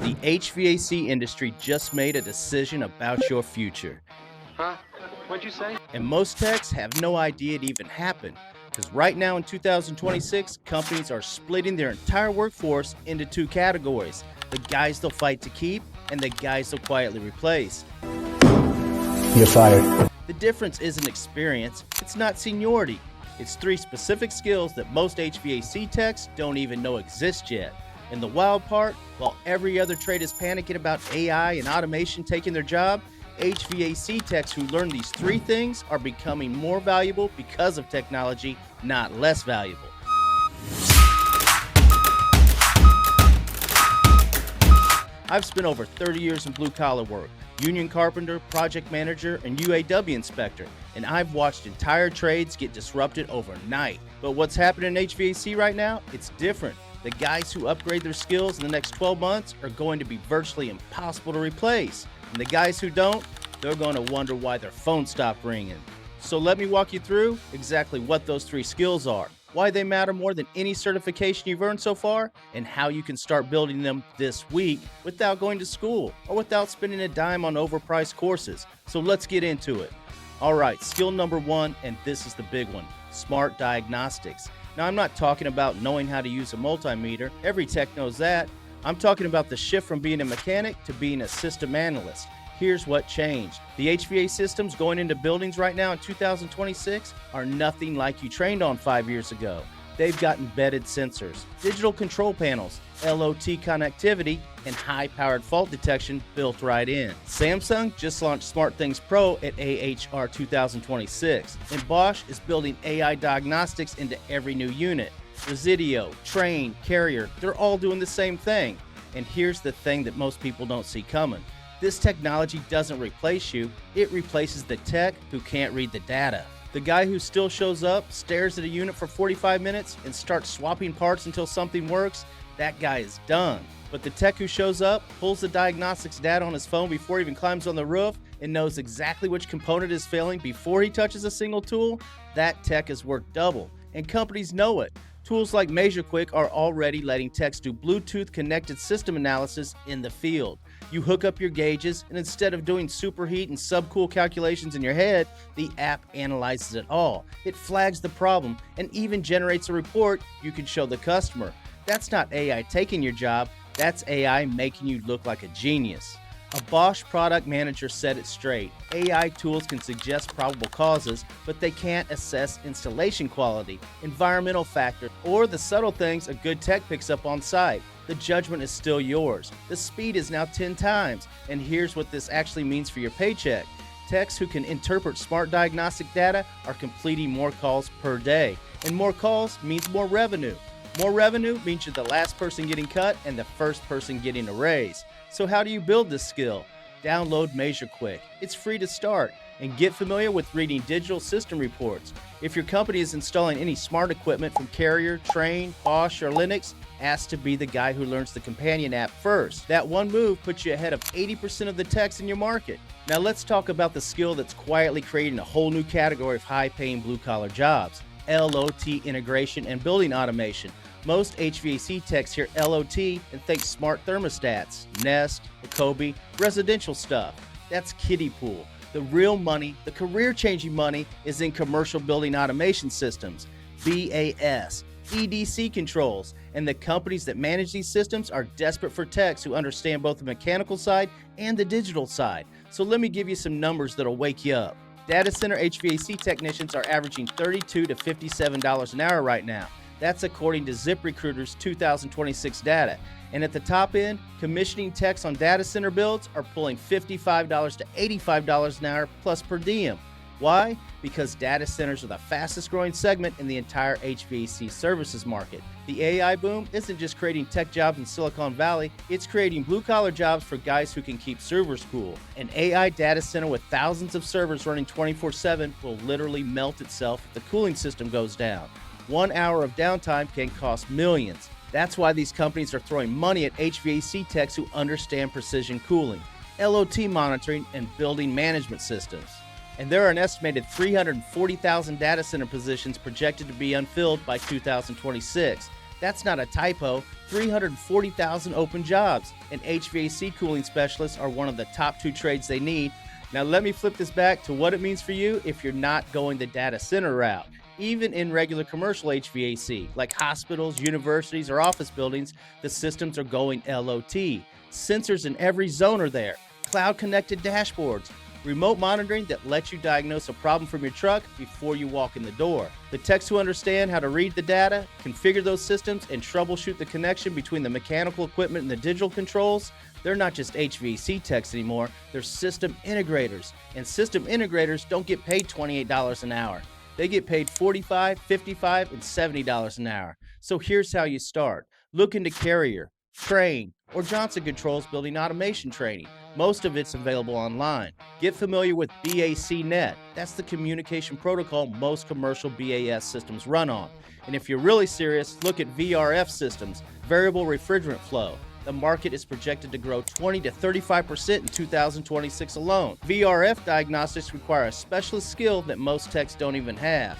The HVAC industry just made a decision about your future. Huh? What'd you say? And most techs have no idea it even happened. Because right now in 2026, companies are splitting their entire workforce into two categories: the guys they'll fight to keep and the guys they'll quietly replace. You're fired. The difference isn't experience, it's not seniority. It's three specific skills that most HVAC techs don't even know exist yet. And the wild part, while every other trade is panicking about AI and automation taking their job, HVAC techs who learn these three things are becoming more valuable because of technology, not less valuable. I've spent over 30 years in blue-collar work, union carpenter, project manager, and UAW inspector, and I've watched entire trades get disrupted overnight. But what's happening in HVAC right now? It's different. The guys who upgrade their skills in the next 12 months are going to be virtually impossible to replace. And the guys who don't, they're going to wonder why their phone stopped ringing. So let me walk you through exactly what those three skills are, why they matter more than any certification you've earned so far, and how you can start building them this week without going to school or without spending a dime on overpriced courses. So let's get into it. All right, skill number one, and this is the big one: smart diagnostics. Now, I'm not talking about knowing how to use a multimeter. Every tech knows that. I'm talking about the shift from being a mechanic to being a system analyst. Here's what changed. The HVAC systems going into buildings right now in 2026 are nothing like you trained on 5 years ago. They've got embedded sensors, digital control panels, LOT connectivity, and high-powered fault detection built right in. Samsung just launched SmartThings Pro at AHR 2026, and Bosch is building AI diagnostics into every new unit. Resideo, Trane, Carrier, they're all doing the same thing. And here's the thing that most people don't see coming. This technology doesn't replace you, it replaces the tech who can't read the data. The guy who still shows up, stares at a unit for 45 minutes, and starts swapping parts until something works, that guy is done. But the tech who shows up, pulls the diagnostics data on his phone before he even climbs on the roof, and knows exactly which component is failing before he touches a single tool, that tech is worth double. And companies know it. Tools like MeasureQuick are already letting techs do Bluetooth connected system analysis in the field. You hook up your gauges, and instead of doing superheat and subcool calculations in your head, the app analyzes it all. It flags the problem and even generates a report you can show the customer. That's not AI taking your job, that's AI making you look like a genius. A Bosch product manager said it straight. AI tools can suggest probable causes, but they can't assess installation quality, environmental factors, or the subtle things a good tech picks up on site. The judgment is still yours. The speed is now 10 times. And here's what this actually means for your paycheck. Techs who can interpret smart diagnostic data are completing more calls per day. And more calls means more revenue. More revenue means you're the last person getting cut and the first person getting a raise. So how do you build this skill? Download MeasureQuick. It's free to start, and get familiar with reading digital system reports. If your company is installing any smart equipment from Carrier, Trane, Bosch, or Linux, ask to be the guy who learns the companion app first. That one move puts you ahead of 80% of the techs in your market. Now let's talk about the skill that's quietly creating a whole new category of high-paying blue-collar jobs: LOT integration and building automation. Most HVAC techs hear LOT and think smart thermostats, Nest, Ecobee, residential stuff. That's kiddie pool. The real money, the career-changing money, is in commercial building automation systems, BAS, EDC controls, and the companies that manage these systems are desperate for techs who understand both the mechanical side and the digital side. So let me give you some numbers that'll wake you up. Data center HVAC technicians are averaging $32 to $57 an hour right now. That's according to ZipRecruiter's 2026 data. And at the top end, commissioning techs on data center builds are pulling $55 to $85 an hour plus per diem. Why? Because data centers are the fastest growing segment in the entire HVAC services market. The AI boom isn't just creating tech jobs in Silicon Valley, it's creating blue-collar jobs for guys who can keep servers cool. An AI data center with thousands of servers running 24/7 will literally melt itself if the cooling system goes down. 1 hour of downtime can cost millions. That's why these companies are throwing money at HVAC techs who understand precision cooling, LOT monitoring, and building management systems. And there are an estimated 340,000 data center positions projected to be unfilled by 2026. That's not a typo. 340,000 open jobs, and HVAC cooling specialists are one of the top 2 trades they need. Now let me flip this back to what it means for you if you're not going the data center route. Even in regular commercial HVAC, like hospitals, universities, or office buildings, the systems are going LOT. Sensors in every zone are there, cloud-connected dashboards, remote monitoring that lets you diagnose a problem from your truck before you walk in the door. The techs who understand how to read the data, configure those systems, and troubleshoot the connection between the mechanical equipment and the digital controls, they're not just HVAC techs anymore, they're system integrators. And system integrators don't get paid $28 an hour. They get paid $45, $55, and $70 an hour. So here's how you start. Look into Carrier, Crane, or Johnson Controls building automation training. Most of it's available online. Get familiar with BAC-NET. That's the communication protocol most commercial BAS systems run on. And if you're really serious, look at VRF systems, variable refrigerant flow. The market is projected to grow 20 to 35% in 2026 alone. VRF diagnostics require a specialist skill that most techs don't even have.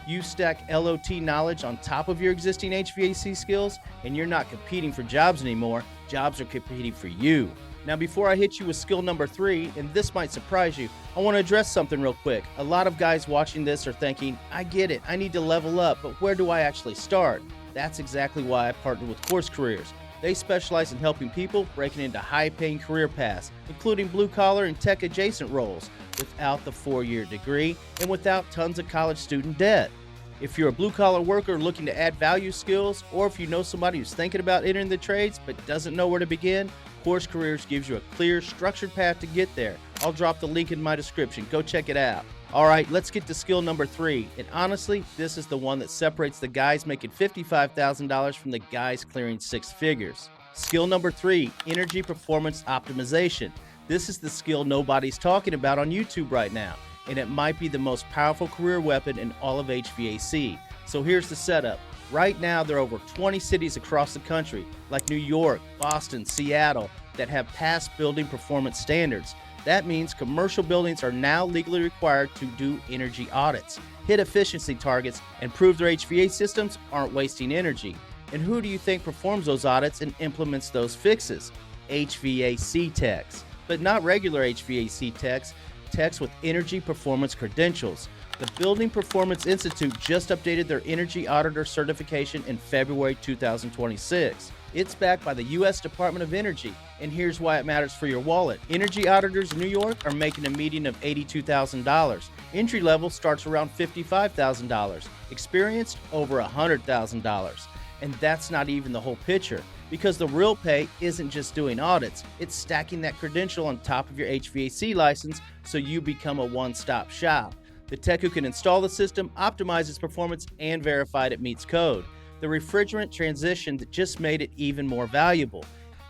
You stack LOT knowledge on top of your existing HVAC skills, and you're not competing for jobs anymore. Jobs are competing for you. Now, before I hit you with skill number 3, and this might surprise you, I want to address something real quick. A lot of guys watching this are thinking, I get it, I need to level up, but where do I actually start? That's exactly why I partnered with Course Careers. They specialize in helping people breaking into high-paying career paths, including blue-collar and tech-adjacent roles, without the 4-year degree and without tons of college student debt. If you're a blue-collar worker looking to add value skills, or if you know somebody who's thinking about entering the trades but doesn't know where to begin, Course Careers gives you a clear, structured path to get there. I'll drop the link in my description. Go check it out. All right, let's get to skill number 3. And honestly, this is the one that separates the guys making $55,000 from the guys clearing 6 figures. Skill number 3, energy performance optimization. This is the skill nobody's talking about on YouTube right now, and it might be the most powerful career weapon in all of HVAC. So here's the setup. Right now, there are over 20 cities across the country, like New York, Boston, Seattle, that have passed building performance standards. That means commercial buildings are now legally required to do energy audits, hit efficiency targets, and prove their HVAC systems aren't wasting energy. And who do you think performs those audits and implements those fixes? HVAC techs. But not regular HVAC techs, techs with energy performance credentials. The Building Performance Institute just updated their energy auditor certification in February 2026. It's backed by the U.S. Department of Energy, and here's why it matters for your wallet. Energy auditors in New York are making a median of $82,000. Entry level starts around $55,000. Experienced, over $100,000. And that's not even the whole picture, because the real pay isn't just doing audits, it's stacking that credential on top of your HVAC license so you become a one-stop shop. The tech who can install the system, optimize its performance, and verify it meets code. The refrigerant transition that just made it even more valuable.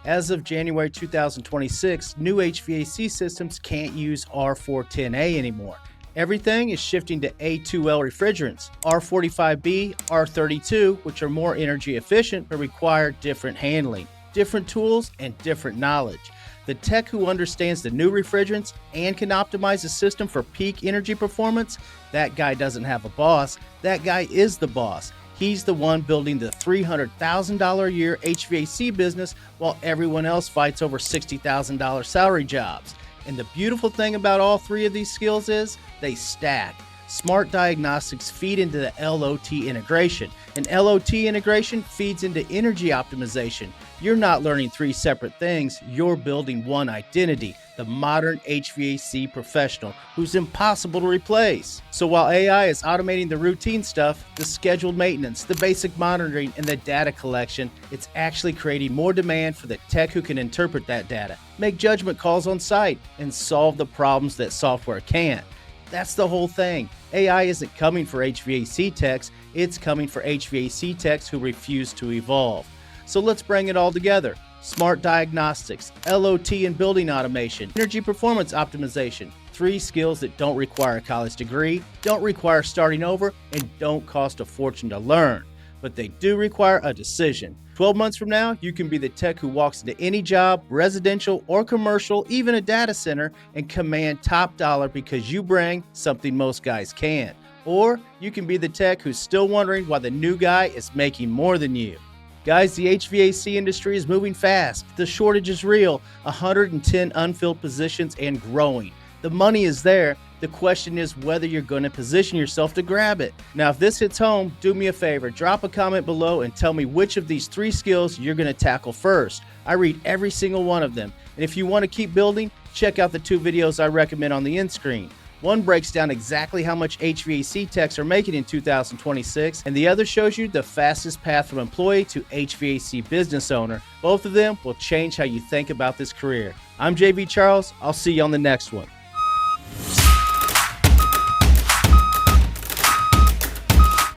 As of January 2026, new HVAC systems can't use R410A anymore. Everything is shifting to A2L refrigerants, R45B, R32, which are more energy efficient but require different handling, different tools, and different knowledge. The tech who understands the new refrigerants and can optimize the system for peak energy performance, that guy doesn't have a boss, that guy is the boss. He's the one building the $300,000 a year HVAC business while everyone else fights over $60,000 salary jobs. And the beautiful thing about all 3 of these skills is they stack. Smart Diagnostics feed into the LOT integration, and LOT integration feeds into energy optimization. You're not learning 3 separate things, you're building one identity, the modern HVAC professional who's impossible to replace. So while AI is automating the routine stuff, the scheduled maintenance, the basic monitoring, and the data collection, it's actually creating more demand for the tech who can interpret that data, make judgment calls on site, and solve the problems that software can't. That's the whole thing. AI isn't coming for HVAC techs, it's coming for HVAC techs who refuse to evolve. So let's bring it all together. Smart Diagnostics, LOT and building automation, energy performance optimization. 3 skills that don't require a college degree, don't require starting over, and don't cost a fortune to learn. But they do require a decision. 12 months from now, you can be the tech who walks into any job, residential or commercial, even a data center, and command top dollar because you bring something most guys can't. Or you can be the tech who's still wondering why the new guy is making more than you. Guys, the HVAC industry is moving fast. The shortage is real. 110 unfilled positions and growing. The money is there. The question is whether you're going to position yourself to grab it. Now, if this hits home, do me a favor. Drop a comment below and tell me which of these 3 skills you're going to tackle first. I read every single one of them. And if you want to keep building, check out the 2 videos I recommend on the end screen. One breaks down exactly how much HVAC techs are making in 2026, and the other shows you the fastest path from employee to HVAC business owner. Both of them will change how you think about this career. I'm JV Charles. I'll see you on the next one.